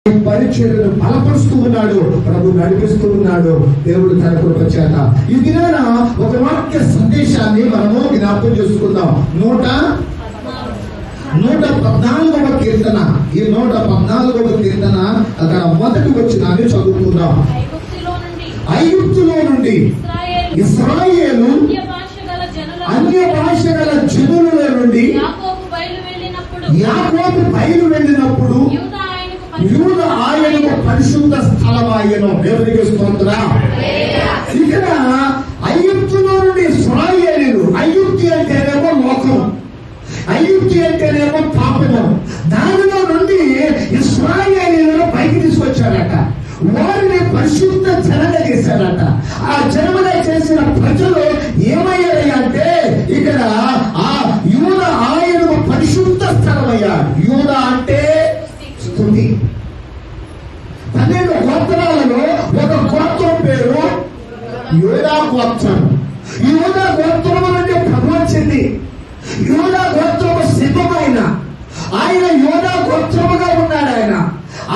పరిచర్యను బలపరుస్తూ ఉన్నాడు, ప్రభు నడిపిస్తూ ఉన్నాడు దేవుడు తన కృప చేత. ఈ దినాన ఒక వాక్య సందేశాన్ని మనము జ్ఞాపకం చేసుకుందాం. 114వ కీర్తన. ఈ 114వ కీర్తన అక్కడ మొదటి వచనాన్ని చదువుకుందాం. ఐగుప్తులో నుండి ఇశ్రాయేలు అన్య భాష గల జనుల నుండి యాకోబు బయలు వెళ్ళినప్పుడు యూదా ఆయనకు పరిశుద్ధ స్థలమాయెను. దేవునికి స్తోత్రం. ఇక్కడ ఐగుప్తులో నుండి ఇశ్రాయేలీయులు, ఐగుప్తి అంటేనేమో లోకం, ఐగుప్తి అంటేనేమో పాపము, దానిలో నుండి ఇశ్రాయేలీయులను పైకి తీసుకొచ్చారట. వారిని పరిశుద్ధ జనంగా చేశారట. ఆ జనముగా చేసిన ప్రజలు ఏమయ్యారు అంటే ఇక్కడ ఆ యూదా ఆయనకు పరిశుద్ధ స్థలమయ్యారు. యూదా అంటే స్తుతి. 12 గోత్రాలలో ఒక గోత్రం పేరు యూదా గోత్రం. యూదా గోత్రము నుండి ప్రభు వచ్చింది. యూదా గోత్రము సిద్ధమైన ఆయన యూదా గోత్రముగా ఉన్నాడు.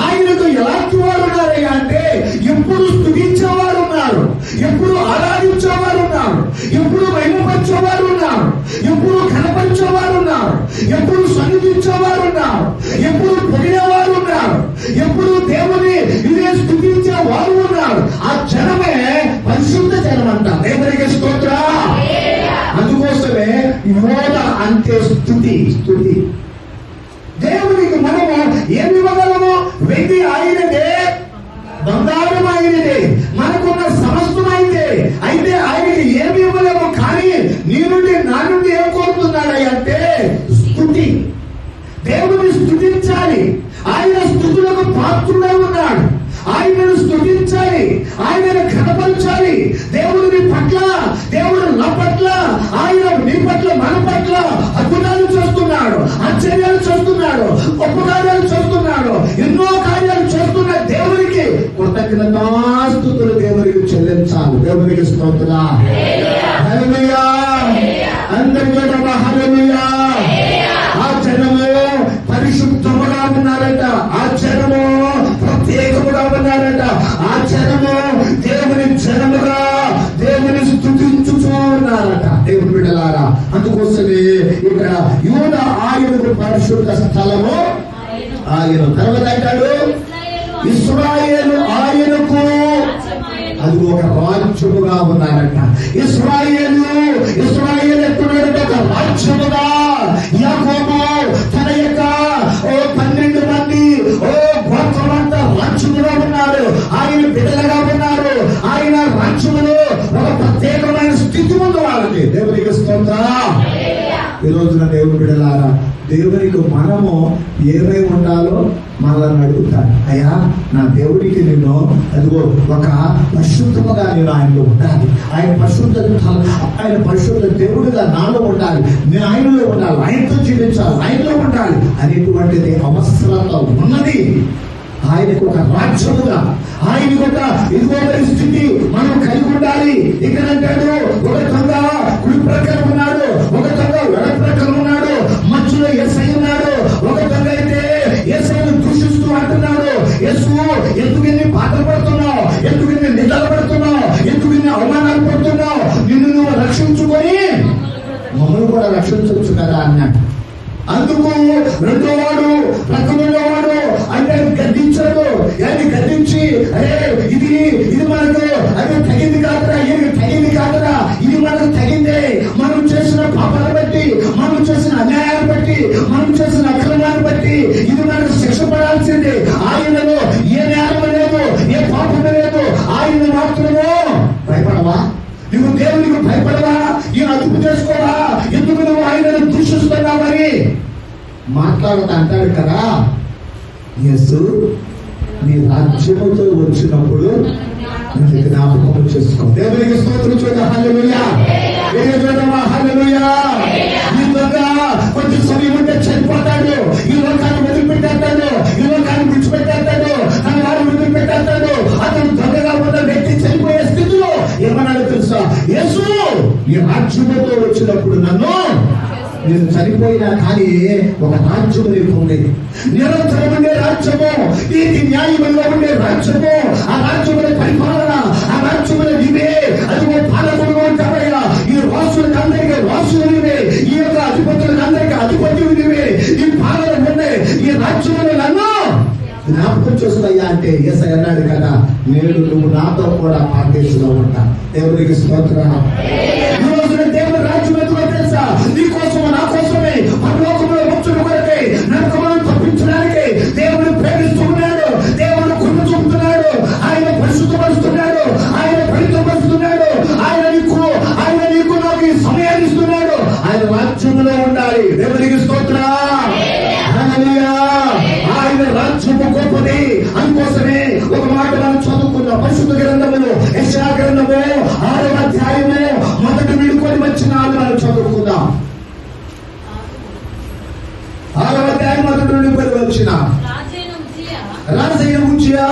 ఆయనకు ఎలాంటి వారు ఉన్నారయ్యా అంటే ఎప్పుడు స్తుతించేవారు ఉన్నారు, ఎప్పుడు ఆరాధించేవారు ఉన్నారు, ఎప్పుడు మహిమపరిచేవారు ఉన్నారు, ఎప్పుడు కనపరిచేవారు ఉన్నారు, ఎప్పుడు సన్నిధించేవారు ఉన్నారు, ఎప్పుడు పొగిడేవారు ఉన్నారు, ఎప్పుడు దేవుని ఇదే స్తుతించే వారు ఉన్నారు. ఆ జనమే పరిశుద్ధ జనం అంట. దేవునికి స్తోత్రం. అందుకోసమే యోధ అంటే స్తుతి. స్తుతి. దేవునికి మనము ఏమి ఇవ్వగలము? వెండి ఆయనదే, బంగారం ఆయనదే, మనకున్న సమస్తం అయితే అయితే ఆయనకి ఏమి ఇవ్వలేము. కానీ నీ నుండి నా నుండి ఏం కోరుతున్నాడు అంటే స్తుతి. దేవుని స్తుతించాలి. ఆయన స్తుతులకు పాత్రుడై ఉన్నాడు. ఆయనను స్తుతించాలి, ఆయనను కనపరచాలి. దేవుని పట్ల, దేవుడు నా పట్ల, ఆయన నీ పట్ల, మన పట్ల అద్భుతాలు చేస్తున్నాడు, ఆశ్చర్యాలు చేస్తున్నాడు, గొప్ప కార్యాలు చేస్తున్నాడు, ఎన్నో కార్యాలు చేస్తున్న దేవునికి కృతజ్ఞతాస్తుతులు దేవునికి చెల్లించాలి. దేవునికి స్తోత్రం. హల్లెలూయా. అందరికీ హల్లెలూయా. ఆ జనము పరిశుద్ధముగా ఉన్నారట. ఆ జనము ప్రత్యేకముగా ఉన్నారట. ఆ జనము దేవుని జనముగా దేవుని స్తుతించుచూ ఉన్నారట. దేవుని బిడ్డలారా, అందుకోసమే ఇక్కడ యూదా ఆయనకు పరిశుద్ధ స్థలము ఆయన. తర్వాత అంటాడు ఇశ్రాయేలు ఆయనకు, అది ఒక రాజ్యముగా ఉన్నారట. ఇశ్రాయేలు ఎత్తున్నాడట ఒక రాజ్యముగా. యాకోబు తన యొక్క 12 మంది గోత్రమంతా రాజ్యముగా ఉన్నారు. ఆయన బిడ్డలుగా ఉన్నారు. ఆయన రాజ్యములో ఒక ప్రత్యేకమైన స్థితి ఉంది వాళ్ళకి. దేవునికి స్తోత్రం. ఈ రోజున దేవుని బిడ్డలారా, దేవునికి మనము ఏమై ఉండాలో మనల్ని అడుగుతాడు. అయ్యా, నా దేవుడికి నేను అదిగో ఒక పరిశుద్ధముగా నేను ఆయనలో ఉండాలి. ఆయన పరిశుద్ధ దేవుడిగా నాలో ఉండాలి, నేను ఆయనలో ఉండాలి, ఆయనతో జీవించాలి, ఆయనలో ఉండాలి అనేటువంటిది అవసరత ఉన్నది. ఆయనకు ఒక రాజ్యముగా, ఆయనకు ఒక ఇదిగో పరిస్థితి మనం కలిగి ఉండాలి. ఇక్కడ అంటాడు ఒక దొంగ కుడి ప్రక్కన ఉన్నాడు, ఒక దొంగ ఎడ ప్రక్కన ఉన్నాడు, మధ్యలో యేసయ్య ఉన్నాడు. ఒక దొంగ అయితే యేసయ్యను దూషిస్తూ అంటున్నాడు, యేసు ఎందుకు ఇన్ని బాధలు పడుతున్నావు, ఎందుకు ఇన్ని నిందలు పడుతున్నావు, ఎందుకు ఇన్ని అవమానాలు పడుతున్నావు, నిన్ను నువ్వు రక్షించుకొని మమ్మల్ని కూడా రక్షించవచ్చు కదా అన్నాడు. అందుకు రెండో వాడు ప్రక్కనున్నవాడు అంటే గద్దించాడు. ఆయన గద్దించి ఇది మనకు అది తగింది కాదురా, ఇది తగింది కాదురా, ఇది మనకు తగిందే. మనం చేసిన పాపాలను బట్టి, మనం చేసిన అన్యాయాన్ని బట్టి, మనం చేసిన అక్రమాన్ని బట్టి ఇది మనకు శిక్ష పడాల్సిందే. ఆయనలో ఏ నేరం లేదు, ఏ పాపం లేదు. ఆయన మాత్రమే భయపడవా? నువ్వు దేవునికి భయపడవా? ఈయన అదుపు చేసుకోవా? ఎందుకు నువ్వు ఆయనను దూషిస్తున్నావని మాట్లాడతా అంటాడు కదా. యేసు నీ రాజ్యముతో వచ్చినప్పుడు నువ్వు జ్ఞాపకం చేసుకో. దేవునికి స్తోత్రం. చూద్దాం. హల్లెలూయా. హల్లెలూయా. ఈ దొంగ కొంచెం సమయం ఉంటే చనిపోతాడు, ఈ లోకాన్ని వదిలిపెట్టాడు, ఈ లోకాన్ని విడిచిపెట్టాడు, తన వారు వదిలిపెట్టాడు. అతను దొంగగా ఉన్న వ్యక్తి చనిపోయే స్థితిలో ఏమన్నాడు తెలుసా? యేసు ఈ రాజ్యముతో వచ్చినప్పుడు నన్ను నేను చనిపోయినా కానీ ఒక రాజ్యము నీకు ఉంది, నిరంతరం ఉండే రాజ్యము, నీతి న్యాయములో ఉండే రాజ్యము, ఆ రాజ్యముల పరిపాలన, ఆ రాజ్యముల నీవే. అది పాలకుడుగా ఉంటావయ్యా. ఈ రాసులకు అందరికీ రాసులు నీవే, ఈ యొక్క అధిపతులకు అందరికీ అధిపతులు నీవే. ఈ పాలన ఉండే ఈ రాజ్యములు నన్ను జ్ఞాపకం చేసుకోయ్యా అంటే యేసయ్య అన్నాడు కదా, నేడు నువ్వు నాతో కూడా పార్టీసులో ఉంటా. దేవుడికి స్తోత్రం. ఈ రోజున దేవుడు రాజ్యం ఎందుకో తెలుసా? నీ కోసము నా కోసమే, పరలోకంలో ముఖ్యుల కొరకే, నరకములను తప్పించడానికి దేవుడు ప్రేమిస్తున్నాడు. దేవుడు కృప చూపుతున్నాడు. ఆయన పరిశుద్ధపరుస్తున్నాడు. ఆయన పవిత్రపరుస్తున్నాడు. ఆయన నీకు నాకు ఈ సమయాన్ని ఇస్తున్నాడు. ఆయన రాజ్యంలో ఉండాలి. దేవుడికి స్తోత్రం. ఆయన రాజ్యము గొప్పది. అందుకోసమే ఒక మాట మనం చదువుకున్నాం. పరిశుద్ధ గ్రంథములు యెషయా గ్రంథము 6వ అధ్యాయము మొదటి విడుకొని వచ్చిన మనం చదువుకుందాం. 6వ అధ్యాయం మొదటి విడుకొని వచ్చిన రాజైన ఉజ్జియా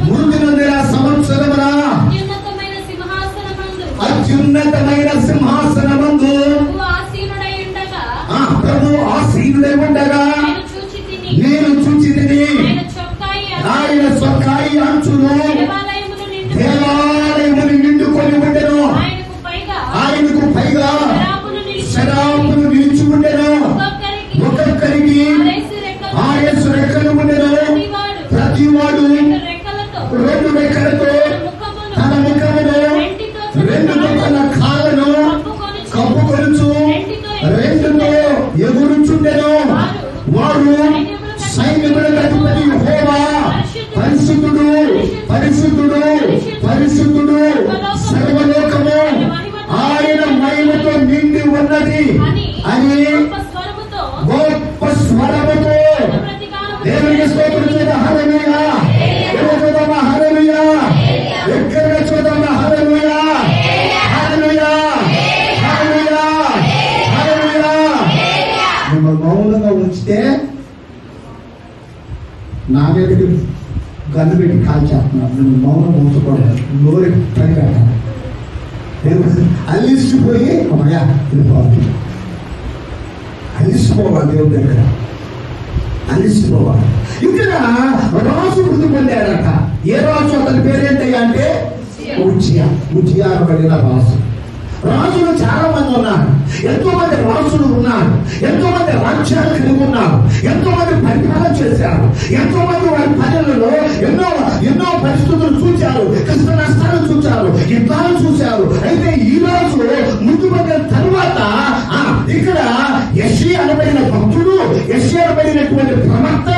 మృతి నొందిన సంవత్సరమున అత్యున్నతమైన సింహాసనమందు ప్రభు ఆసీనుడై ఉండగా నేను చూచితిని. ఆయన చొక్కాయి అంచులు దేవాలయమును నిండుకొని ఉండెను. ఆయనకు పైగా శరాపులు నిలిచి ఉండెను. ఒక్కొక్కరికి 6 రెక్కలు ఉండెను. ప్రతివాడు 2 రెక్కలతో తన ముఖమును 2 తన కాళ్ళను కప్పుకొనుచు 2తో ఎగురుచుండెను. వారు సైన్యములకు అధిపతి యెహోవా పరిశుద్ధుడు, పరిశుద్ధుడు, పరిశుద్ధుడు, సర్వలోకము ఆయన మహిమతో నిండి ఉన్నది అని గొప్ప స్వరముతో దేవునికి స్తోత్రం చేద్దాం. హల్లెలూయా. చూద్దాం హల్లెలూయా. ఎక్కడికి చూద్దాం హల్లెలూయా. హల్లెలూయా. హల్లెలూయా. హల్లెలూయా. మిమ్మల్ని మౌనంగా ఉంచితే నా మీదకి గన్ను పెట్టి కాల్చేస్తున్నాను. నేను మౌనం ఉంచకూడదు. నోరు పని పెట్టాలి. అల్లిసిపోయి అమ్మయ్యా వెళ్ళిపోవాలి. అలిసిపోవాలి. దేవుడి దగ్గర అలిసిపోవాలి. ఇక్కడ రాజు మృతి పొందాడట. ఏ రాజు? అతని పేరేంటయ్యా అంటే ఉజ్జియా అనబడిన రాజు. రాజులు చాలా మంది ఉన్నారు. ఎంతో మంది రాజులు ఉన్నారు. ఎంతో మంది రాజ్యాలు కలిగి ఉన్నారు. ఎంతో మంది పరిపాలన చేశారు. ఎంతో మంది వారి పనులలో ఎన్నో పరిస్థితులు చూశారు. కష్ట నష్టాలు చూశారు. యుద్ధాలు చూశారు. అయితే ఈ రోజు ముందు పడిన తర్వాత ఇక్కడ యెషయా అనబడిన భక్తుడు, యెషయా అనబడినటువంటి ప్రవక్త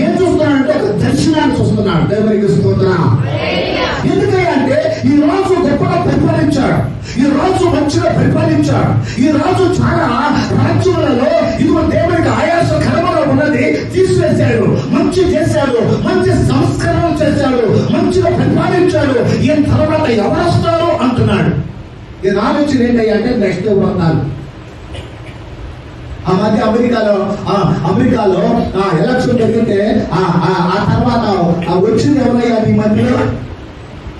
ఏం చూస్తున్నాడంటే ఒక దర్శనాన్ని చూస్తున్నాడు. దేవునికి స్తోత్రం. ఎందుకంటే ఈ రాజు గొప్పగా పరిపాలించాడు. ఈ రాజు మంచిగా పరిపాలించాడు. ఈ రాజు చాలా రాజ్యములలో ఇదిగో దేవుడికి ఆయాసకరముగా ఉన్నది తీసివేశాడు. మంచి చేశాడు. మంచి సంస్కరణ చేశాడు. మంచిగా పరిపాలించాడు. ఈయన తర్వాత ఎవరొస్తారు అంటున్నాడు. ఈయన ఆలోచన ఏంటయ్యా అంటే నెక్స్ట్ ఎవరన్నారు? ఆ మధ్య అమెరికాలో ఎలక్షన్ జరిగితే ఆ తర్వాత వచ్చింది ఎవరయ్యా ఈ మధ్యలో?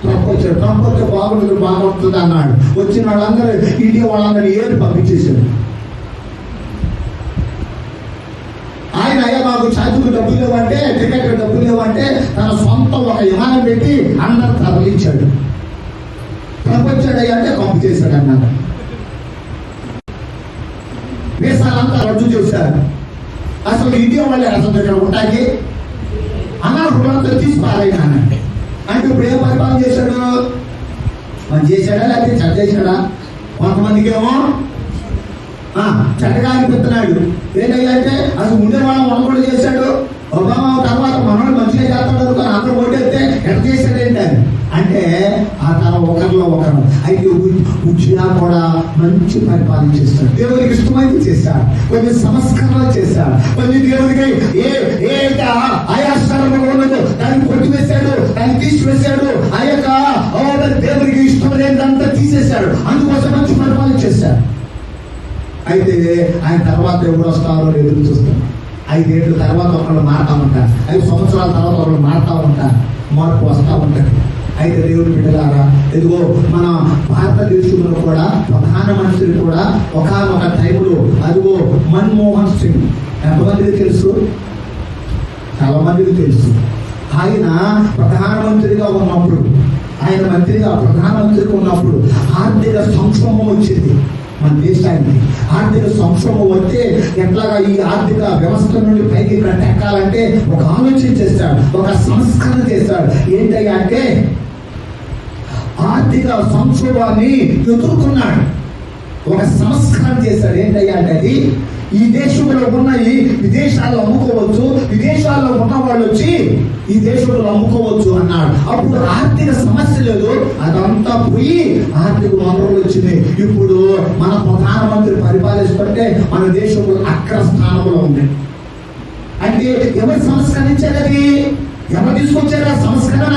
ట్రంప్ వచ్చాడు. ట్రంప్ వస్తే బాగుంటుంది అన్నాడు. వచ్చిన వాళ్ళందరూ ఇండియా వాళ్ళందరూ ఏడు పంపించేశాడు. ఆయన అయ్యా మాకు ఛార్జీలు డబ్బులు లేవంటే, టికెట్ డబ్బులు లేవంటే తన సొంత ఒక విమానం పెట్టి అందరూ తరలించాడు. ట్రంప్ వచ్చాడు అయ్యా అంటే పంపించేశాడు అన్నాడు. వీసాలంతా రద్దు చేశారు. అసలు ఇండియా వాళ్ళే అసలు దగ్గర ఉంటాయి అన్నారు. తీసుకోవాలైనా అంటే ఇప్పుడు ఏం పరిపాలన చేశాడు? మంచి చేశాడా లేకపోతే చెడ్డ చేశాడా? కొంతమందికి ఏమో చెడ్డగా అనిపిస్తున్నాడు. ఏంటంటే అసలు ఉండేవాళ్ళం మనం కూడా చేశాడు. ఒబామా తర్వాత మనోడు మంచిగా చేస్తాడు అనుకుని అందరూ ఓటేస్తే ఎట్ట చేశాడు ఏంటని అంటే ఆ తన ఒకరిలో ఒకరు. అయితే ఉజ్జియా కూడా మంచి పరిపాలన చేస్తాడు. దేవునికి ఇష్టమైంది చేశాడు. కొన్ని సంస్కరణలు చేశాడు. కొన్ని దేవునికి ఏ ఆయాస్కరంగా ఉన్నదో దాన్ని కొట్టివేశాడు. దాన్ని తీసివేశాడు. ఆ యొక్క దేవునికి ఇష్టమైనదంతా తీసేశాడు. అందుకోసం మంచి పరిపాలన చేశాడు. అయితే ఆయన తర్వాత ఎవరు వస్తారో ఎదురు చూస్తాం. 5 ఏళ్ళ తర్వాత ఒకళ్ళు మారుతా ఉంటారు. 5 సంవత్సరాల తర్వాత ఒకళ్ళు మారుతా ఉంటారు. మార్పు వస్తూ ఉంటుంది. అయితే దేవుని బిడ్డలారా, ఇదిగో మన భారతదేశంలో కూడా ప్రధానమంత్రి కూడా ఒకానొక టైంలో అదిగో మన్మోహన్ సింగ్, ఎంతమందికి తెలుసు? చాలా మందికి తెలుసు. ఆయన ప్రధానమంత్రిగా ఉన్నప్పుడు, ఆయన ప్రధానమంత్రిగా ఉన్నప్పుడు ఆర్థిక సంక్షోభం వచ్చింది మన దేశానికి. ఆర్థిక సంక్షోభం వస్తే ఎట్లాగా ఈ ఆర్థిక వ్యవస్థ నుండి పైకి ఇక్కడ ఎక్కాలంటే ఒక ఆలోచన చేస్తాడు, ఒక సంస్కరణ చేస్తాడు. ఏంటయ్యా అంటే ఆర్థిక సంక్షోభాన్ని ఎదుర్కొన్నాడు, ఒక సంస్కరణ చేశాడు. ఏంటయ్యా అంటే అది ఈ దేశంలో ఉన్నాయి విదేశాల్లో అమ్ముకోవచ్చు, విదేశాల్లో ఉన్న వాళ్ళు వచ్చి ఈ దేశంలో అమ్ముకోవచ్చు అన్నాడు. అప్పుడు ఆర్థిక సమస్య లేదు, అదంతా పోయి ఆర్థిక వనరులు వచ్చినాయి. ఇప్పుడు మన ప్రధానమంత్రి పరిపాలిస్తుంటే మన దేశంలో అగ్ర స్థానంలో ఉంది. అంటే ఎవరు సంస్కరించారు? అది ఎవరు తీసుకొచ్చారు ఆ సంస్కరణ?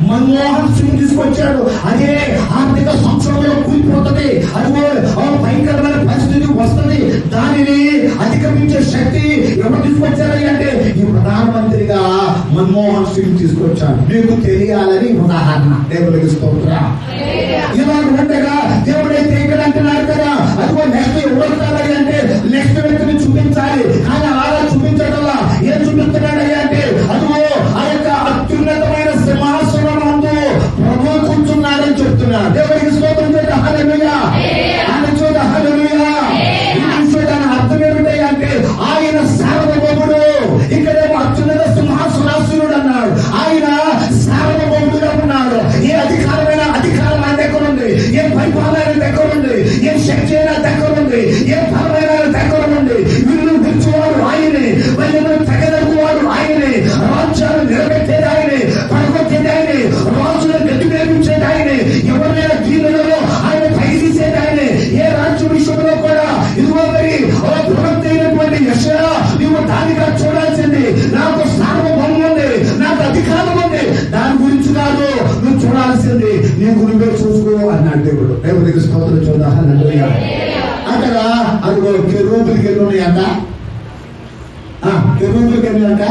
మన్మోహన్ సింగ్ తీసుకొచ్చాడు. అదే ఆర్థిక సంక్షోభంలో కూలిపోతుంది, అదిగో భయంకరమైన పరిస్థితి వస్తుంది. దానిని అధిగమించే శక్తి ఎవరు తీసుకొచ్చారు అంటే ఈ ప్రధానమంత్రిగా మన్మోహన్ సింగ్ తీసుకొచ్చాడు. మీకు తెలియాలని ఉదాహరణ. దేవుడికి స్తోత్రం. ఇలా ఉండగా దేవుడైతే ఇక్కడ అంటున్నాడు కదా, అదిగో నెక్స్ట్ ఎవరు అంటే నెక్స్ట్ వ్యక్తిని చూపించాలి. కానీ అలా చూపించడం ఏం చూపిస్తున్నాడు అంటే అదిగో ఆ యొక్క అత్యున్నతమైన సింహాసనం ప్రభు కూర్చున్నాడని చెప్తున్నాడు. దేవుడికి స్తోత్రం చేద్దాం. హల్లెలూయా. ఆయన చూడ హల్లెలూయా. దాని అర్థం ఏమిటి అంటే ఆయన సార్వభౌముడు. ఇక్కడేమో అత్యున్నత సింహాసనాసనుడు అన్నాడు, ఆయన సార్వభౌముడుగా ఉన్నాడు. ఏ అధికారం ఆయన దగ్గర ఉంది, ఏ పరిపాలన దగ్గర ఉంది, ఏ శక్తి అయినా దగ్గర ఉంది, ఏ ఫలమైన దగ్గర ఉంది. వీళ్ళు పిలిచేవాడు ఆయనే, వాళ్ళు తెగదక్కువాడు ఆయనే, రాజ్యాలు నిలబెట్టేది ఆయనే, పడగొట్టేది ఆయనే, రాజులను గట్టి వేపించేది ఆయనే, ఎవరైనా దీనులలో ఆయన పైసేది ఆయనే. ఏ రాజ్య విషయంలో కూడా ఇదిగో మరి ప్రవక్త అయినటువంటి యెషయా నువ్వు దానిగా చూడాల్సింది. నాకు సార్వభౌమం ఉంది, నాకు అధికారం ఉంది, దాని గురించి కాదు నువ్వు చూడాల్సింది, నీకు నువ్వే చూసుకో అన్నాడు దేవుడు. దేవుడికి స్తోత్రం చూద్దాం. హల్లెలూయా. అక్కడ అదిగో కెరూబులకి ఎన్ని ఉన్నాయంట? కెరూబులకి ఎన్ని అంట?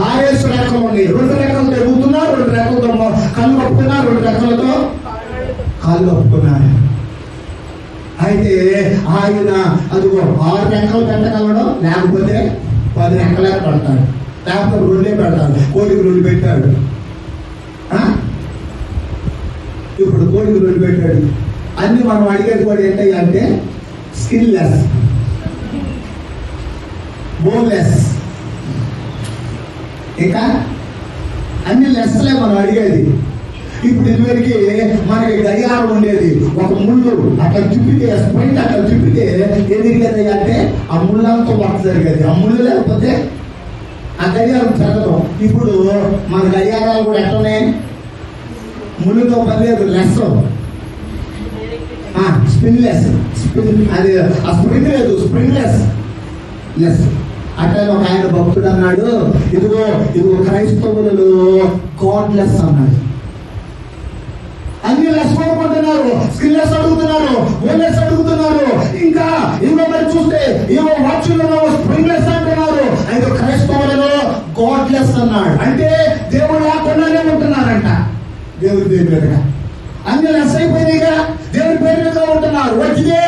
6 రెక్కలు ఉన్నాయి. 2 రెక్కలతో ఎగుతున్నా, 2 రెక్కలతో కళ్ళు కప్పుకున్నా, 2 రెక్కలతో కాళ్ళు కప్పుకున్నారు. అయితే ఆయన అదిగో 6 రెక్కలు పెట్టగలడు, లేకపోతే 10 రెక్కలే పెడతాడు, లేకపోతే 2 పెడతాడు. కోడికి 2 పెట్టాడు. ఇప్పుడు కోడికి 2 పెట్టాడు. అన్ని మనం అడిగేది కూడా ఏంటయ్యా అంటే స్కిల్ లెస్, బోన్లెస్, ఇంకా అన్ని లెస్లే మనం అడిగేది. ఇప్పుడు ఇదివరకు మనకి గడియారం ఉండేది, ఒక ముళ్ళు అట్లా తిప్పితే స్ప్రింట్ అట్లా తిప్పితే ఏం తిరిగేది అంటే ఆ ముళ్ళంతా వర్క్ జరిగేది. ఆ ముళ్ళు లేకపోతే ఆ గడియారం తిరగదు. ఇప్పుడు మన గడియారాలు కూడా ఎట్లనే ముళ్ళుతో పని లేదు, లెస్, స్పిన్లెస్, అది ఆ స్ప్రింగ్ లేదు, స్ప్రింగ్లెస్, లెస్. అట్లా ఒక ఆయన భక్తుడు అన్నాడు, ఇదిగో క్రైస్తవులు గాడ్లెస్ అన్నాడు. అన్ని లెస్ కోరుకుంటున్నారు, స్కిల్లెస్ అడుగుతున్నారు, ఓన్లెస్ అడుగుతున్నారు. ఇంకా ఇదిగో మరి చూస్తే ఇవో వాచ్యులను స్ప్రింగ్లెస్ అంటున్నారు. అయితే క్రైస్తవులలో గాడ్లెస్ అన్నాడు. అంటే దేవుడు లేకుండానే ఉంటున్నారంట. దేవుడి పేరు మీదుగా అన్ని లెస్ అయిపోయినాయిగా, దేవుడి పేరు మీద ఉంటున్నారు. వచ్చిదే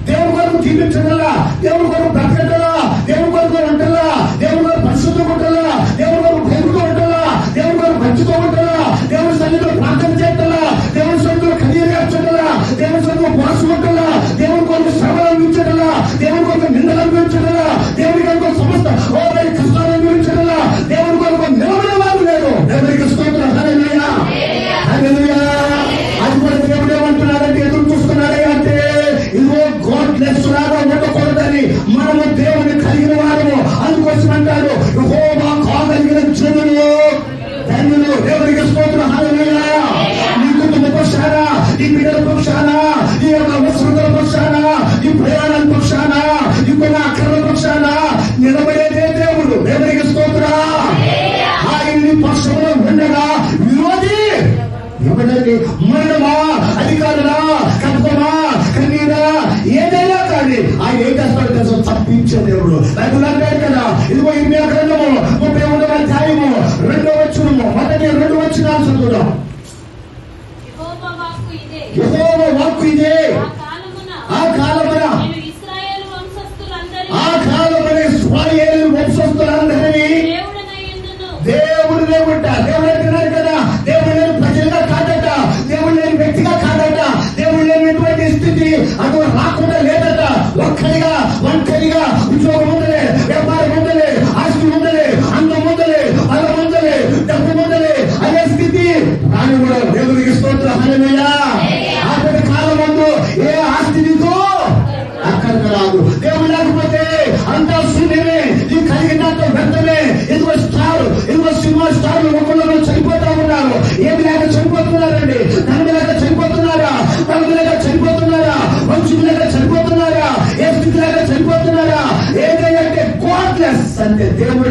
దేవుడి కొరకు జీవించగలరా, దేవుడి కొరకు బ్రతకగలరా, దేవుడి కొరకు ఉంటలా, దేవుడి కొరకు పరిశుద్ధంగా ఉంటలా, దేవుడి కొరకు భయముగా ఉంటలా, దేవుడి కొరకు మంచిగా ఉంటలా, దేవుడి సన్నిధిలో ప్రార్థన చేయాలా, దేవుడి సన్నిధిలో కన్నీరుగార్చటలా, దేవుడి సన్నిధిలో పోసుకుంటలా, దేవుడి కొరకు శ్రమలు అనుభవించటలా, దేవుడి కొరకు నిందలు అనుభవించటలా, దేవుడి కొరకు సమస్త కష్టాలు అనుభవించటలా, దేవుడి కొరకు నిలబడే వాళ్ళు లేరు. దేవుడికి స్తోత్రం. హల్లెలూయా. హల్లెలూయా. అది కూడా దేవుడు ఏమంటున్నాడంటే ఎదురు చూస్తున్నాడే అంటే ఇదిగో గాడ్లెస్ లాగా ఉండకూడదని మనము దేవుని కలిగిన వారము. అందుకోసం అంటాడు యెహోవా కాగలిగిన జనులు ధన్యులు. దేవునికి స్తోత్రం. హల్లెలూయా. నీ కుటుంబ పక్షాన, నీ బిడ్డల పక్షాన, నీ యొక్క అవసరతల పక్షాన, నీ ప్రయాణాల పక్షాన, నీ కొన్న అక్కర్ల పక్షాన నిలబడేదే దేవుడు. దేవునికి స్తోత్రం. ఆయన నీ పక్షంలో ఉండగా విరోధి ఎవరండి? మరణమా, అధికారులా, కష్టమా, కన్నీరా, ఏదైనా కానీ ఆయన ఏం చేస్తాడు తెలుసు? తప్పించే దేవుడు. బైబిల్ అంటాడు కదా, ఇదిగో 28వ గ్రంథము 31వ అధ్యాయము 2వ వచనము, మొదటి 2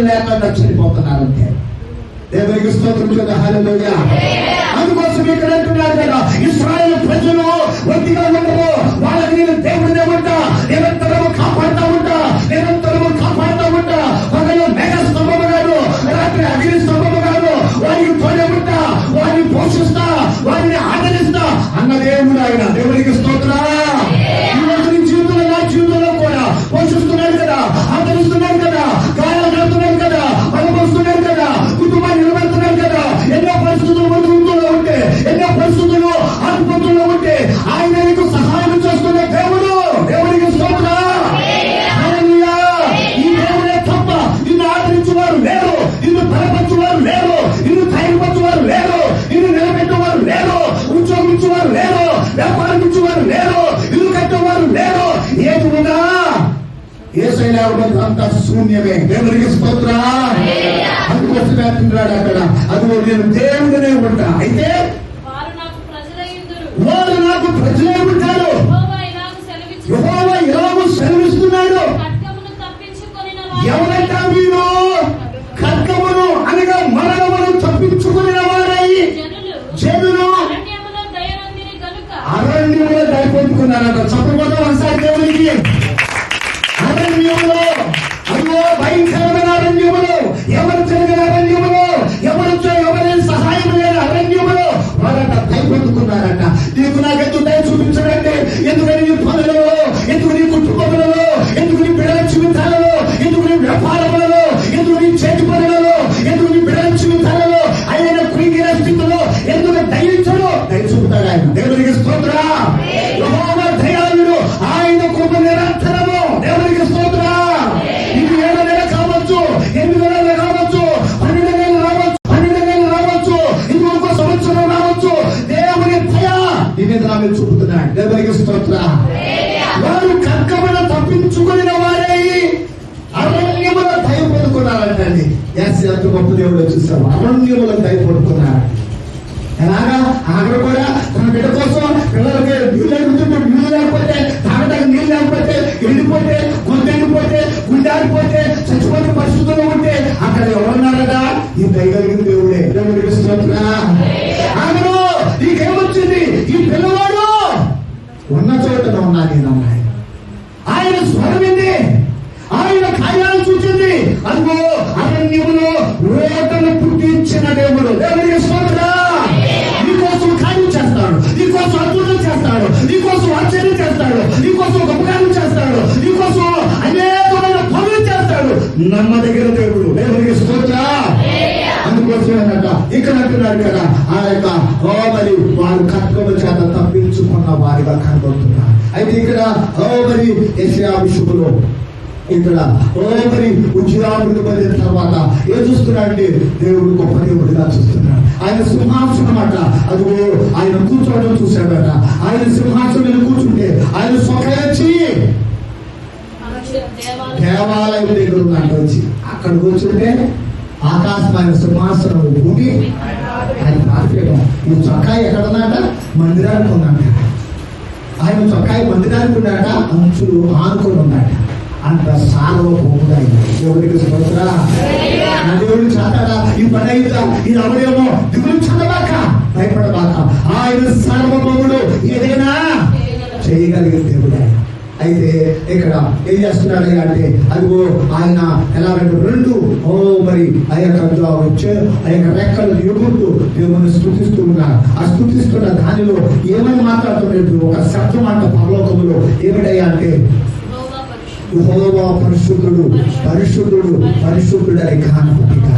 లేకుండా చనిపోతున్నారంటే. దేవునికి స్తోత్రం కదా, హల్లెలూయా. అందుకోసం ఇక్కడ అంటున్నారు కదా, ఇశ్రాయేలు ప్రజలు ఒట్టిగా ఉండరు, వాళ్ళకి నేను దేవుడినే ఉంటా, నిరంతరము కాపాడుతూ ఉంటా, నిరంతరము కాపాడుతూ ఉంటా. పగలు మేఘ స్తంభము కాదు, రాత్రి అగ్ని స్తంభము కాదు, వారికి తోడే ఉంటా, వారిని పోషిస్తా, వారిని ఆదరిస్తా అన్న దేవుడు ఆయన. దేవునికి స్తోత్రం. ఈ రోజు నీ జీవితంలో, నా జీవితంలో కూడా పోషిస్తున్నాడు కదా, ఆదరిస్తున్నాడు కదా, గాయాలు కడుతున్నాడు కదా, బలపరుస్తున్నాడు కదా, కుటుంబాన్ని నిలబెడుతున్నాడు కదా. ఎన్నో పరిస్థితులు ముందులో ఉంటే, ఎన్నో పరిస్థితులు ఆత్మహత్యలో ఉంటే ఆయన నీకు సహాయం చేస్తున్న దేవుడు. దేవుడికి స్తోత్రం. హల్లెలూయా. ఈ దేవుడే తప్ప నిన్ను ఆదరించేవారు లేరు, నిన్ను బలపరిచేవారు లేరు, నిన్ను ధైర్యపరిచేవారు లేరు, నిన్ను నిలబెట్టేవారు లేరు, ఉద్యోగం ఇచ్చేవారు లేరు, వ్యాపారం ఇచ్చేవారు లేరు, ఇల్లు కట్టేవారు లేరు. ఏది ఉన్నా యేసయ్య అంతా శూన్యమే. దేవుడికి స్తోత్రం. అందుకోసమే అంటున్నాడు అక్కడ, అదిగో నేను దేవుడినే ఉంటా. అయితే వారు నాకు ప్రజలై ఉంటారు. యెహోవా ఇలాగూ సెలవిస్తున్నాడు. ఎవరైతే మీరు ఖడ్గమును అనగా మరణమును తప్పించుకుని వారై జనులు అరణ్యంలో దయపొందుకున్నారట. చప్పకపోతే ఒకసారి దేవునికి. అరణ్యములో, అదిగో భయంకరమైన అరణ్యములో, ఎవరు జరిగిన అరణ్యములో, ఎవరి సహాయం లేని అరణ్యములో వారట దయపొందుకున్నారట. నీకు నాకెందుకు దయ చూపించడంటే, ఎందుకని నీ పనులలో, ఎందుకు నీ కుటుంబములలో, ఎందుకు నీ బిడ్డల జీవితాలలో, ఎందుకు నీ వ్యాపారములలో, ఎందుకు నీ చేతి పనులలో, ఎందుకు నీ బిడ్డల జీవితాలలో ఆయన కురిగిన స్థితిలో ఎందుకు దయించడు, దయ చూపుతాడు ఆయన. దేవునికి స్తోత్రం. యెహోవా దయాళుడు, ఆయన కృప నిరంతరము. దేవునికి స్తోత్రం. ఇది 7 నెల కావచ్చు, 8 నెలలు కావచ్చు, 12 నెలలు రావచ్చు, 12 నెలలు రావచ్చు, ఇంకొక సంవత్సరం రావచ్చు. దేవుని దయ నీ మీద నా మీద చూపుతున్నాడు. దేవునికి స్తోత్రం. వారు ఖడ్గమును తప్పించుకుని వారై అరణ్యములో దయ పొందుకున్నారంటండి. ఎంత గొప్ప దేవుడు చూసాము. అరణ్యములో దయ పొందుకున్నారు. ఎలాగా? అక్కడ కూడా తన బిడ్డ కోసం పిల్లలకి నీళ్ళు అడుగుతుంటే, నీళ్ళు లేకపోతే, తాగడానికి నీళ్ళు లేకపోతే, ఎండిపోతే, గొంతు ఎండిపోతే, గుండె ఆడిపోతే, చచ్చిపోతే పరిస్థితుల్లో ఉంటే అక్కడ ఎవరున్నారదా? ఈ దయగలిగిన దేవుడే. దేవుడికి స్తోత్రం. అక్కడ నీకేమొచ్చింది? ఈ పిల్లవాడు ఉన్న చోట ఉన్నా నేను అన్నాడు. ఆయన స్వరమింది, ఆయన కార్యాలు చూసింది. అదిగో అరణ్యములో రోడ్డును పుట్టించిన దేవుడు. దేవుడికి స్తోత్రం. నీకోసం కార్యం చేస్తాడు, నీకోసం అద్భుతం చేస్తాడు, నీకోసం ఆశ్చర్యం చేస్తాడు, నీకోసం ఉపకారం చేస్తాడు, నీకోసం అనేకమైన పనులు చేస్తాడు. నమ్మదగిన దేవుడు. దేవుడికి స్తోత్రం. అందుకోసమేనట ఇక్కడ అంటున్నాడు కదా, ఆ యొక్క మరి వారు ఖడ్గము చేత తప్పించుకున్న వారిగా కనబడుతున్నారు. అయితే ఇక్కడ మరి యెషయా విషయంలో ఇక్కడ మరి ఉజ్జయాభివృద్ధి పొందిన తర్వాత ఏం చూస్తున్నాడంటే, దేవుడు గొప్ప దేవుడిగా చూస్తున్నాడు. ఆయన సింహాసనం అట, అదిగో ఆయన కూర్చోవడం చూశాడట. ఆయన సింహాసనం మీద కూర్చుంటే ఆయన సొకచి దేవాలయం దగ్గర ఉన్నట్టు వచ్చి అక్కడ కూర్చుంటే ఆకాశమైన సింహాసనం భూమి ఆయన పారిపోయడం. ఈ చొక్కాయి ఎక్కడ ఉన్నాట? మందిరానికి ఉందంట. ఆయన చొక్కాయి మందిరానికి ఉన్నాట, అంచులు ఆనుకొని ఉన్నాట. అంత సార్వభౌముడు ఆయన. దేవుడికి స్తోత్రం. నా దేవుడికి చాటాడా? ఈ పని అయితా, ఇది అవడేమో, దిగులు చెందబాక, భయపడబాక. ఆయన సార్వభౌముడు, ఏదైనా చేయగలిగిన దేవుడు ఆయన. అయితే ఇక్కడ ఏం చేస్తున్నాడు అంటే, అదిగో ఆయన ఎలాగంటే రెండు మరి ఆ యొక్క రెక్కలు ఎగురుతూ దేవుని స్తుతిస్తూ ఉన్నారు. ఆ స్తుతిస్తున్న దానిలో ఏమని మాట్లాడుతున్నట్టు ఒక శబ్దం అంట పరలోకములో. ఏమిటయ్యా అంటే, యెహోవా పరిశుద్ధుడు, పరిశుద్ధుడు, పరిశుద్ధుడు అని కానపట్టిగా.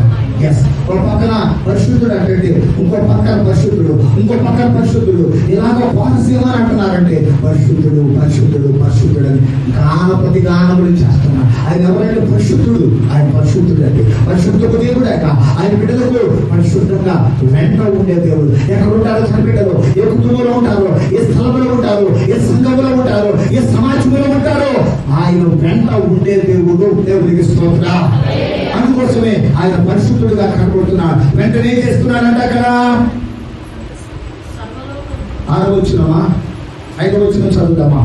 ఎస్, ఒక పక్కన పరిశుద్ధుడు అంటే, ఇంకో పక్కన పరిశుద్ధుడు, ఇంకో పక్కన పరిశుద్ధుడు. ఇలాగ కోనసీమ అంటున్నారంటే పరిశుద్ధుడు, పరిశుద్ధుడు, పరిశుద్ధుడు అని గానపతి గానములు చేస్తున్నారు. ఆయన ఎవరంటే పరిశుద్ధుడు. ఆయన పరిశుద్ధుడు అంటే పరిశుద్ధ దేవుడు. ఆయన బిడ్డలకు పరిశుద్ధంగా వెంట ఉండే దేవుడు. ఎక్కడ ఉంటారో తన బిడ్డలు, ఏ కుటుంబంలో ఉంటారో, ఏ స్థలంలో ఉంటారో, ఏ సంఘంలో ఉంటారో, ఏ సమాజంలో ఉంటారో ఆయన వెంట ఉండే దేవుడు. దేవుడికి స్తోత్రం. అందుకోసమే ఆయన పరిశుద్ధుడుగా కనబడుతున్నాడు. వెంటనే చేస్తున్నాడంట అక్కడ. 6వ వచనమా 5వ వచనం చదువుదామా?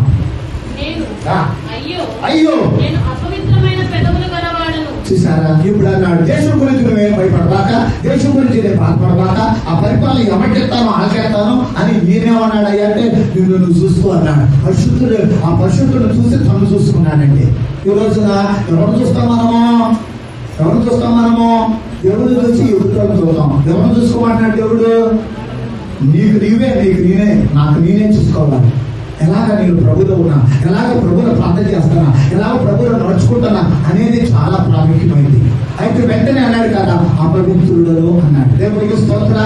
అయ్యో, నేను అపవిత్రమైన పెదవులు గలవాడను. చూసారా? ఇప్పుడు అన్నాడు, దేశం గురించి నువ్వేం భయపడబాక, దేశం గురించి నేను బాధపడబాక, ఆ పరిపాలన ఎవరికెత్తానో ఆకెత్తాను అని నేనేమన్నాడు అయ్యా అంటే, నువ్వు చూస్తూ అన్నాడు. పరిశుద్ధుడు ఆ పరిశుద్ధుడు చూసి తను చూసుకున్నాడండి. ఈ రోజున ఎవరు చూస్తాం మనము? దేవుడు చూసి ఎదుగుతాను చూద్దాం. ఎవరు చూసుకోమంటున్నాడు దేవుడు? నీకు నీవే, నీకు నేనే, నాకు నేనే చూసుకోవాలి. ఎలాగ నేను ప్రభులో ఉన్నా, ఎలాగ ప్రభులో ప్రార్థన చేస్తానా, ఎలాగ ప్రభులో నడుచుకుంటానా అనేది చాలా ప్రాముఖ్యమైనది. అయితే వెంటనే అన్నాడు కదా, అపవిత్రుడను అన్నాడు. దేవుడికి స్తోత్ర.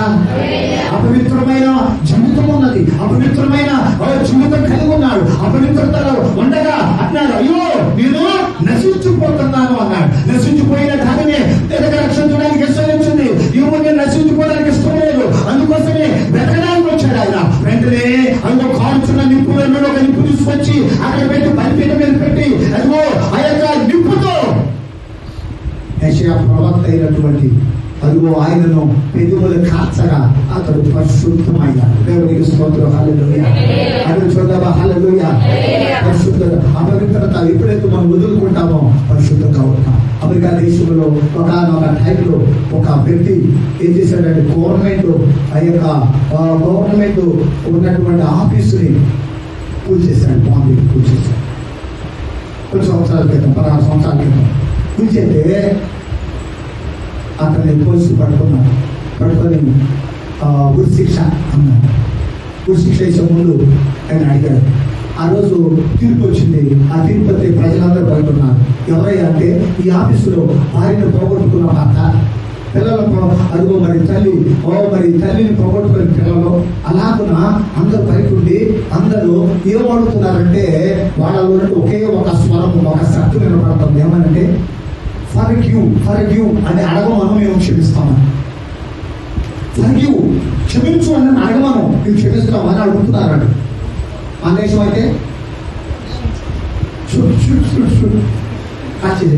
అపవిత్రమైన జీవితం ఉన్నది, అపవిత్రమైన జీవితం కలిగి ఉన్నాడు. అపవిత్రతలో ఉండగా అన్నాడు, అయ్యో నేను నశించిపోతున్నాను అన్నాడు. నశించిపోయిన దానినే రక్షించడానికి ఇష్టం వచ్చింది. నేను నశించిపోవడానికి ఇష్టం లేదు, అందుకోసమే వెతకడానికి వచ్చాడు ఆయన. వెంటనే అందులో కాల్చున్న నిప్పు ఒక నిప్పు తీసుకొచ్చి అక్కడ పెట్టి బలిపీఠ మీద పెట్టి, అదిగో ఆ యొక్క నిప్పుతో యెషయా ప్రవక్త అయినటువంటి అదిగో ఆయనను పెదవులు కాల్చగా అతడు పరిశుద్ధమయ్యాడు. దేవునికి స్తోత్రం. హల్లెలూయా. అది చూద్దామా? హల్లెలూయా. పరిశుద్ధత, అపవిత్రత ఎప్పుడైతే మనం వదులుకుంటామో పరిశుద్ధంగా ఉంటాం. అమెరికా దేశంలో ఒక టైంలో ఒక వ్యక్తి ఏం చేశాడంటే, గవర్నమెంట్ ఉన్నటువంటి ఆఫీసుని కూల్చేశాడు. బాంబే కూల్చేశాడు. కొన్ని సంవత్సరాల క్రితం, 16 సంవత్సరాల క్రితం కూల్చేస్తే అతన్ని పోలీసులు పట్టుకొని ఉరి శిక్ష అన్నాడు. ఉరి శిక్ష వేసే ముందు ఆయన అడిగాడు. ఆ రోజు తీర్పు వచ్చింది. ఆ తీర్పు అయితే ప్రజలందరూ బయటన్నారు. ఎవరయ్యా అంటే, ఈ ఆఫీసులో భార్యను పోగొట్టుకున్న భర్త, పిల్లలకు అదిగో మరి తల్లిని పోగొట్టుకునే పిల్లలు, అలాగున అందరూ బయటండి అందరూ ఏమడుగుతున్నారంటే, వాళ్ళలో ఒకే ఒక స్వరం, ఒక శక్తి వినపడుతుంది. ఏమనంటే, ఫర్గివ్ అని అడగమను, మేము క్షమిస్తామని. ఫర్గివ్, క్షమించు అని అడగమను, మేము క్షమిస్తామని అడుగుతున్నారంట. మన దేశం అయితే కాచేది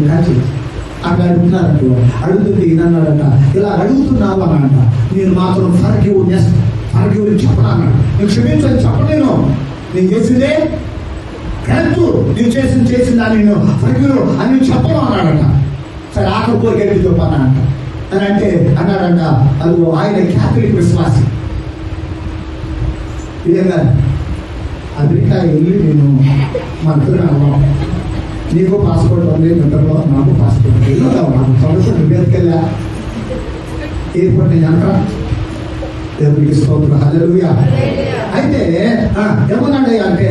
అక్కడ అడుగుతున్నారంట. అడుగుతుంది ఈయనన్నాడంట, ఇలా అడుగుతున్నావు అనంట. నేను మాత్రం ఫర్గివ్ చెప్పనన్నాడు. నేను క్షమించని చెప్పలేను, నేను చేసిందే కరెక్ట్, నేను చేసిన దాన్ని నేను ఫర్గివ్ అని చెప్పను అన్నాడంట. సరే ఆఖరి కోరిక చెప్పానంట అని అంటే అన్నాడంట, అది ఆయన క్యాథలిక్ విశ్వాసి. విధంగా అమెరికా వెళ్ళి నేను మా ఇద్దరు అన్నాం, నీకు పాస్పోర్ట్ ఉంది, నిద్రలో నాకు పాస్పోర్ట్ ఉంది, వెళ్దాం నాకు సంవత్సరం నివేదికెళ్ళా ఎయిర్పోర్ట్ నేను అంట. దేవుడికి స్తోత్రం. హల్లెలూయా. అయితే ఏమన్నాడు అంటే,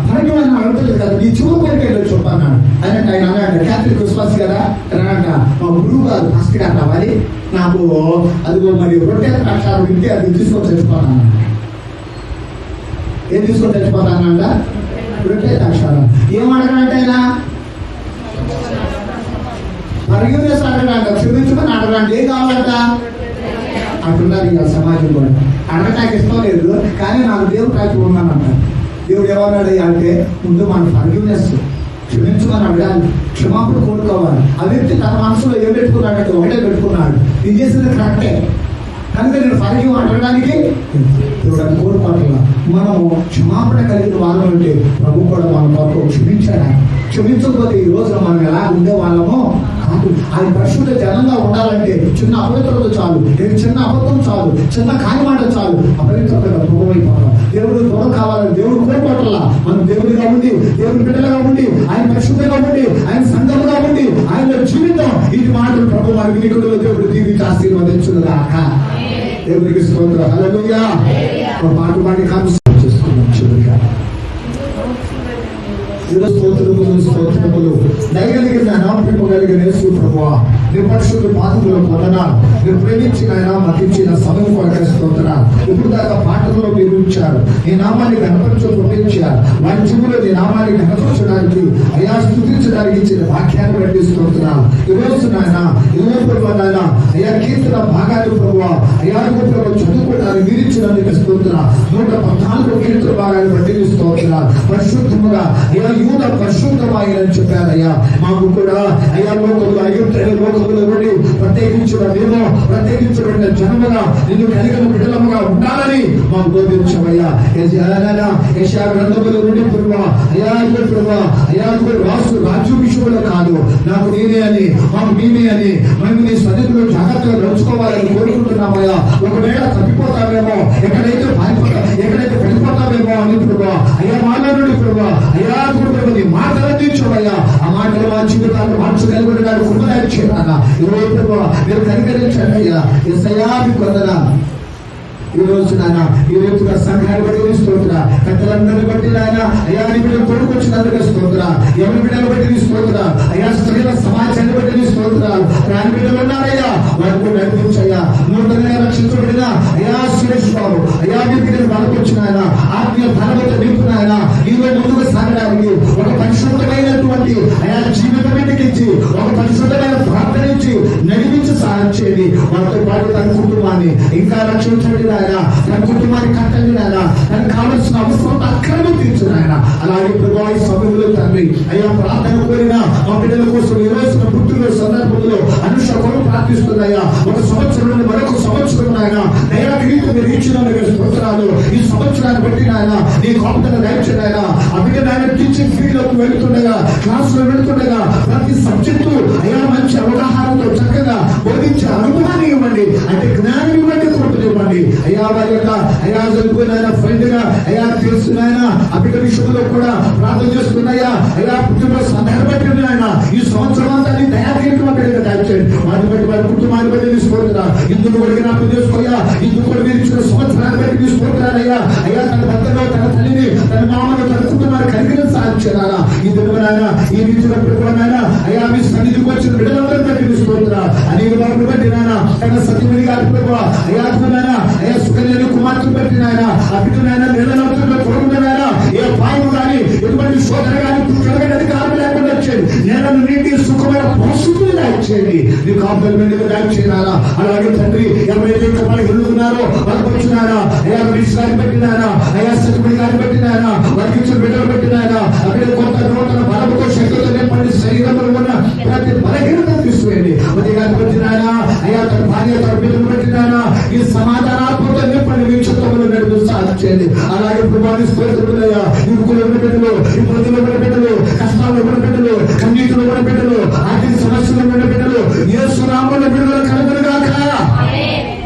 పరగమని అడుగుతుంది కదా, నీ చివరి కోరిక చెప్పన్నాడు. ఆయన అన్నాడు, క్యాథలిక్ విశ్వాసి కదా అన్నాడంట, మా గురువు గారు ఫస్ట్ గా రావాలి, నాకు అదిగో మరి రొట్టె అక్షరాలు వింటే అది తీసుకొని చచ్చిపోతాను. ఏం తీసుకొని చచ్చిపోతానంట? రొట్టె అక్షరాలు. ఏమడగడంటే ఆయన పరిగెత్తేసి అడగడంట, క్షమించుకొని అడగడంట. ఏం కావాలంట అంటున్నారు ఇక సమాజం కూడా. అడగటానికి ఇష్టం లేదు, కానీ నాకు దేవుడు రాజు ఉన్నానంట. దేవుడు ఏమన్నాడు అంటే, ముందు మన ఫర్గివ్నెస్, క్షమించుకొని అడగాలి, క్షమాపణ కోరుకోవాలి. ఆ వ్యక్తి తన మనసులో ఏం పెట్టుకున్నాడంటే ఒకటే పెట్టుకున్నాడు, నేను చేసింది కరెక్టే కనుక నేను ఫర్గివ్ అడగడానికి దేవుడు అని కోరుకోవట్లా. మనము క్షమాపణ కలిగిన వాళ్ళం అంటే ప్రభు కూడా మన కొరకు క్షమించాడు. క్షమించకపోతే ఈ రోజున మనం ఎలా ఉండే వాళ్ళమో కాదు. ఆయన పరిశుద్ధ జనంగా ఉండాలంటే చిన్న అపవిత్రత చాలు, చిన్న అబద్ధం చాలు, చిన్న కాయమాట చాలు, అపవిత్రతగా దూరమైపోతాం. దేవుడు దూరం కావాలని దేవుడు కోరుకోవట్లా. మనం దేవుడిగా ఉండి, దేవుడి బిడ్డలుగా ఉండి, ఆయన పరిశుద్ధంగా ఉండి, ఆయన సంఘముగా ఉండి, ఆయన జీవితం ఇది మాటలు ప్రభు వారికి నికుడులో దేవుడు దీవించి ఆశీర్వదించుగాక. దేవుడికి స్తోత్రం. హల్లెలూయా. ఒక పాట పాడి కాన్సెప్ట్ చేసుకున్నాం. చివరిగా స్తోత్రములు దయగలిగిన నామపింపగలిగిన యేసు ప్రభువా, నీ పరిశుద్ధ పాదముల పొందనాలు. మీరు ప్రేమించిన ఆయన మతించిన సమయం కొరకే స్తోత్రాలు. ఇప్పుడు దాకా పాటల్లో మీరు ఉంచారు, నీ నామాన్ని గణపరచు పంపించారు. వారి జీవులు నీ నామాన్ని గణపరచడానికి, అయా స్తుతించడానికి ఇచ్చిన వాక్యాన్ని బట్టి స్తోత్రాలు. ఈ రోజు నాయన నాయన అయా కీర్తన భాగాలు ప్రభువా, అయా చదువుకోవడానికి మీరు ఇచ్చినందుకు స్తోత్రాలు. 114 కీర్తన భాగాన్ని బట్టి స్తోత్రాలు. పరిశుద్ధముగా అయ్యా యూద పరిశుద్ధమాయని చెప్పారయ్యా. మాకు కూడా అయ్యా లోకంలో లోకముల నుండి ప్రత్యేకించబడిన ప్రత్యేకించబడిన జనముగా నిన్ను కలిగిన బిడ్డలముగా ఉండాలని మాకు బోధించవయ్యా. యెషయా గ్రంథముల నుండి రాసు రాజ్యం విషయంలో కాదు, నాకు నేనే అని మాకు నేనే అని మేము నీ సన్నిధిలో జాగ్రత్తగా నడుచుకోవాలని కోరుకుంటున్నామయ్యా. ఒకవేళ తప్పిపోతామేమో, ఎక్కడైతే పడిపోతామేమో అని ప్రభా అయ్యా మాట్లాడు ప్రభా. అయ్యా ప్రభు నీ మాటలు తీర్చవయ్యా. ఆ మాటలు మా జీవితాన్ని మార్చగలిగిన కృపదాయి చేయాలా. ఇరవై ప్రభా మీరు కనికరించండి అయ్యా. యేసయ్యా మీకు వందనాలు. ఈ రోజు నాయన ఈ రీతిగా సంఘాన్ని బట్టి స్తోత్ర, పెద్దలందరినీ బట్టి నాయన అయ్యా నీ బిడ్డలు తోడుకొచ్చినందుకు స్తోత్ర, ఎవరి బిడ్డలు బట్టి స్తోత్ర, అయ్యా స్త్రీల సమాజాన్ని బట్టి స్తోత్రాలు. ప్రాణ బిడ్డలు ఉన్నారయ్యా, వారిని నడిపించయ్యా. నూతనంగా రక్షించబడిన అయ్యా సురేష్ బాబు అయ్యా మీ బిడ్డలు బలపరిచిన ఆయన ఆత్మీయ బలవత నింపునాయన నీవే ముందుకు సాగడానికి ఒక పరిశుద్ధమైనటువంటి అయా జీవితం ఎక్కించి ఒక పరిశుద్ధమైన ప్రార్థన ఇచ్చి నడిపించి సాయం చేయండి. వారితో పాటు తన కుటుంబాన్ని ఇంకా రక్షించండి నాయన, తన కుటుంబాన్ని కట్టండి నాయన, తనకు కావలసిన అవసరం అక్కడనే తీర్చు నాయన. అలాగే ప్రభావ ఈ సమయంలో తండ్రి అయ్యా ప్రార్థన కోరిన మా బిడ్డల కోసం ఈ రోజున పుట్టినరోజు సందర్భంలో అనుష కొరకు ప్రార్థిస్తున్నాయా. ఒక సంవత్సరం నుండి మరొక సంవత్సరం నాయన దయా కిరీటం మీరు ఇచ్చిన స్తోత్రాలు. ఈ సంవత్సరాన్ని బట్టి నాయన నీ కాపుదల దయచేయండి నాయన. ఆ బిడ్డ నాయన టీచింగ్ ఫీల్డ్ లోకి వెళ్తుండగా, క్లాస్ లో వెళ్తుండగా ప్రతి సబ్జెక్టు అయ్యా మంచి అవగాహనతో చక్కగా బోధించే అనుభవాన్ని ఇవ్వండి, అంటే జ్ఞానం ఇవ్వండి, కృపను ఇవ్వండి అయ్యా. వారి యొక్క అయ్యా చదువుకున్న ఫ్రెండ్ గా అయ్యా తెలుస్తున్నాయన ఆ బిడ్డ విషయంలో కూడా ప్రార్థన చేస్తున్నాయా. అయ్యా పుట్టినరోజు సందర్భంగా ఆయన ఈ సంవత్సరం అంతా నీ దయాకీర్తం అక్కడికి దయచేయండి. వారిని బట్టి వారి కుటుంబాన్ని బట్టి తీసుకోరా, ఇందుకు కూడా జ్ఞాపకం చేసుకోయా. ఇందుకు కూడా మీరు ఇచ్చిన సంవత్సరాన్ని బట్టి తీసుకుంటారయ్యా. అయ్యా తన భర్తలో తన తల్లిని తన మామను తన కుటుంబాన్ని కలిగిన సాధించారా. ఈ దినమునైనా ఈ రీతిలో పెట్టుకున్నాయన అయ్యా మీ సన్నిధికి వచ్చిన బిడ్డలందరూ బట్టి తీసుకుంటారా. అనేక వారిని బట్టి నాయన తన సత్యమణి గారి ప్రభావ అయ్యా అయ్యా సుకన్యని కుమార్తె బట్టి నాయన ఆ బిడ్డనైనా నిర్ణయంలో కొడుకుంటున్నారా. ఏ పాయము కానీ ఎటువంటి శోధన కానీ కలగడానికి కారణం లేకుండా వచ్చేది. నేలను నీటి సుఖమైన పరిస్థితులు దాచేయండి. నీ కాపుదల మీద దాచేయాలా. అలాగే తండ్రి ఎవరైతే వాళ్ళు ఎదుగుతున్నారో వాళ్ళకి వచ్చినారా అయ్యా రిష్ గారిని పెట్టినారా, అయ్యా సత్యమణి గారిని పెట్టినారా, వారికి ఇచ్చిన బిడ్డలు పెట్టినారా. అక్కడ కొంత నూతన బలముతో శక్తితో నింపండి. శరీరంలో ఉన్న ప్రతి బలహీనత తీసివేయండి. ఉదయ గారిని పెట్టినారా, అయ్యా తన భార్య తన బిడ్డలు పెట్టినారా. ఈ సమాధానాత్మక నింపండి. మీ చిత్తంలో నడుపు సాధించండి. అలాగే ప్రభావి స్తోత్రములయ్యా. యువకులు ఉన్న బిడ్డలు, ఇబ్బందులు ఉన్న బిడ్డలు, కష్టాలు ఉన్న బిడ్డలు, కన్నీటిలో ఉన్న బిడ్డలు, ఆర్థిక సమస్యలు ఉన్న బిడ్డలు యేసు నామములో విడుదల కలుగునుగాక.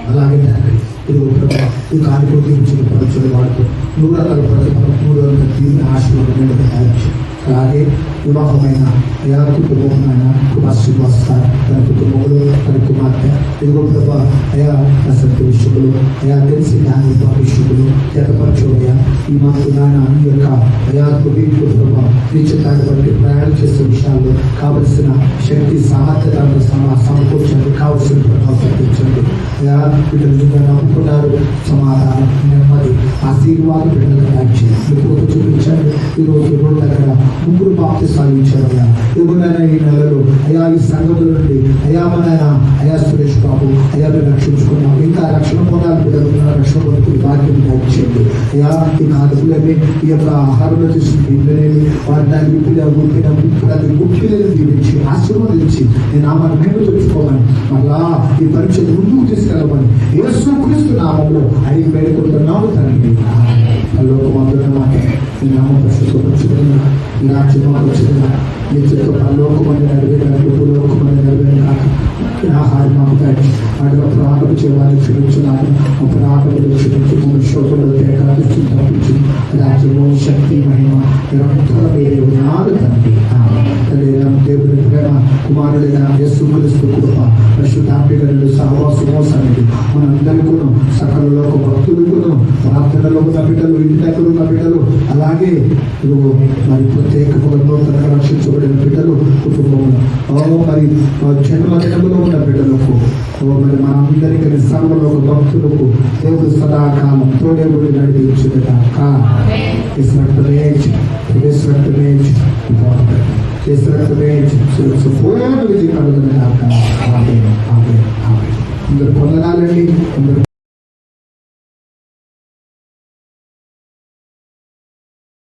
అలాగే తండ్రి ఈ కార్యక్రమం పరచులు వాడుతూ 100 తీరిన ఆశీర్వాదం. అలాగే వివాహమైన అయా కుటుంబమైన కుమార్ తన కుటుంబంలో తన కుమార్తె ఇదిగో ప్రభా అయా అసలు విషయంలో అయా తెలిసి దాని విషయంలో జతపరచోయా. ఈ మాకు నాయన ఈ యొక్క అయా కుటుంబ ప్రభా నీ చిత్తాన్ని బట్టి ప్రయాణం చేసే విషయాల్లో కావలసిన శక్తి సామర్థ్యత సమకూర్చండి, కావలసిన ప్రభావం తగ్గించండి. అయా బిడ్డలు నమ్ముకున్నారు. సమాధానం, నెమ్మది, ఆశీర్వాదం బిడ్డలకు దాచేయండి. చూపించండి. ఈరోజు రోడ్ల దగ్గర 3 బాప్తిసాలు ఇచ్చారయ్యా. ఎవరైనా ఈ నెలలో అయా ఈ సంఘముల నుండి అయా మనైనా అయా సురేష్ బాబు అయా రక్షించుకున్నాం. ఇంకా రక్షణ పొందాలి బిడ్డలు రక్షణ పొందుకుని భాగ్యం దాచేయండి. అయా ఈ కాదులేమి ఈ యొక్క ఆహారంలో తీసుకుని వారి దాన్ని గుప్పిలను దీవించి ఆశీర్వదించి నేను నామాన్ని మేము తెచ్చుకోమని మళ్ళా ఈ పరీక్ష ముందుకు తీసుకెళ్ళమని యేసు క్రీస్తు నామంలో అడిగి వేడుకుంటున్నాము తండ్రి. లోకమందున మాట ఈ నామం ప్రస్తుతపరచుకున్న ఈ రాజ్యం వచ్చిన నిత్యతో లోకమని నడివేదానికి లోకమని నడివేది కాక ఆహారం మాకు దాటి అడుగు ప్రాణం చేయాలని క్షమించున్నాను. ప్రాణములు క్షమించి శోభలో ఏకాదృష్టి తప్పించి రాజ్యము శక్తి మహిమ నిరంతర వేరే ఉన్నారు తండ్రి. దేవుని ప్రేమ కుమారుడైన యేసు క్రీస్తు కృప పరిశుద్ధాత్మను సహవాసము సన్నిధి మనందరికీ సకల లోక భక్తులకు ప్రార్థనలో ఉన్న బిడ్డలు, ఇంటి దగ్గర ఉన్న బిడ్డలు, అలాగే మరి ప్రత్యేకంగా నూతనంగా రక్షించబడిన బిడ్డలు కుటుంబంలో మరి జన్మలో ఉన్న బిడ్డలకు మరి మనందరికీ సర్వలోక భక్తులకు దేవుడు సదాకాలం తోడేవుడు నడిపించుగాక. అందరూ పొందనాలండి.